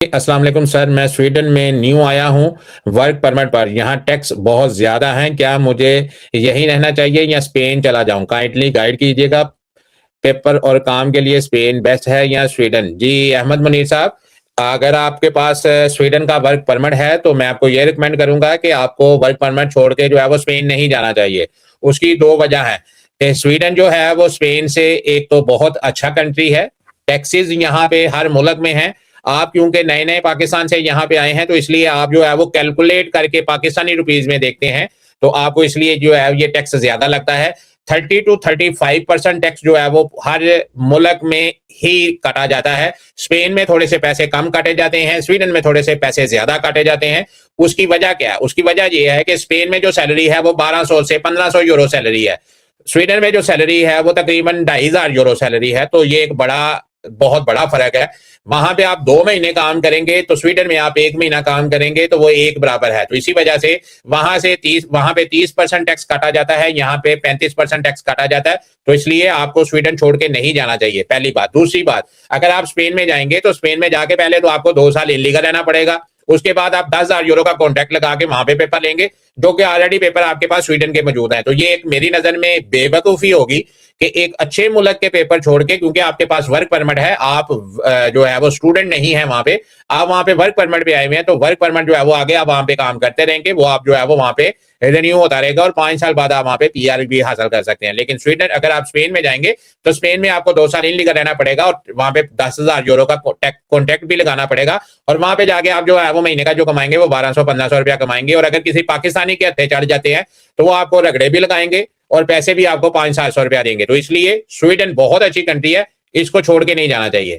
अस्सलाम वालेकुम सर, मैं स्वीडन में न्यू आया हूँ वर्क परमिट पर। यहाँ टैक्स बहुत ज़्यादा हैं, क्या मुझे यहीं रहना चाहिए या स्पेन चला जाऊँ? काइंडली गाइड कीजिएगा। पेपर और काम के लिए स्पेन बेस्ट है या स्वीडन? जी, अहमद मुनीर साहब, अगर आपके पास स्वीडन का वर्क परमिट है, तो मैं आपको ये रिकमेंड करूँगा कि आपको वर्क परमिट छोड़ के जो है वो स्पेन नहीं जाना चाहिए। उसकी 2 वजह हैं। स्वीडन जो है वो स्पेन से एक तो बहुत अच्छा कंट्री है, टैक्सेस यहाँ पे हर मुल्क में हैं। आप क्योंकि नए-नए पाकिस्तान से यहाँ पे आए हैं, तो इसलिए आप जो है वो कैलकुलेट करके पाकिस्तानी रुपीज़ में देखते हैं, तो आपको इसलिए जो है ये टैक्स ज़्यादा लगता है। 30 टू 35% टैक्स जो है वो हर मुल्क में ही काटा जाता है। स्पेन में थोड़े से पैसे कम काटे जाते हैं, स्वीडन में थोड़े से पैसे ज़्यादा काटे जाते हैं। उसकी वजह क्या है? उसकी वजह ये है कि स्पेन में जो सैलरी है वो 1200 से 1500 यूरो सैलरी है। स्वीडन में जो सैलरी है वो तकरीबन 2500 यूरो सैलरी है, तो ये एक बहुत बड़ा फ़र्क है। वहाँ पे आप 2 महीने काम करेंगे, तो स्वीडन में आप 1 महीना काम करेंगे, तो वो एक बराबर है। तो इसी वजह से वहाँ पे 30% टैक्स काटा जाता है, यहाँ पे 35% टैक्स काटा जाता है। तो इसलिए आपको स्वीडन छोड़ के नहीं जाना चाहिए, पहली बात। दूसरी बात, अगर आप स्पेन में जाएँगे, तो स्पेन में जाके पहले तो आपको 2 साल इल्लीगल रहना पड़ेगा। उसके बाद आप 10,000 यूरो का कॉन्ट्रैक्ट लगा के वहाँ पे पेपर लेंगे, जो कि ऑलरेडी पेपर आपके पास स्वीडन के मौजूद हैं। तो ये एक मेरी नज़र में बेवकूफ़ी होगी कि एक अच्छे मुल्क के पेपर छोड़ के, क्योंकि आपके पास वर्क परमिट है, आप जो है वो स्टूडेंट नहीं है वहाँ पे, आप वहाँ पे वर्क परमिट पे आए हुए हैं, तो वर्क परमिट जो है वो आगे आप वहाँ पे काम करते रहेंगे, वो आप जो है वो वहाँ पे रिन्यू होता रहेगा और 5 साल बाद आप वहाँ पे पीआर भी हासिल कर सकते हैं। लेकिन स्वीडन, अगर आप स्पेन में जाएंगे, तो स्पेन में आपको 2 साल इनलीगल रहना पड़ेगा और वहाँ पे 10,000 यूरो का कॉन्ट्रैक्ट भी लगाना पड़ेगा, और वहाँ पे जाके आप जो है वो महीने का जो कमाएंगे वो 1200-1500 रुपया कमाएंगे। और अगर किसी पाकिस्तानी के हत्थे चढ़ जाते हैं, तो वो आपको रगड़े भी लगाएंगे और पैसे भी आपको 500-700 रुपया देंगे। तो इसलिए स्वीडन बहुत अच्छी कंट्री है, इसको छोड़ के नहीं जाना चाहिए।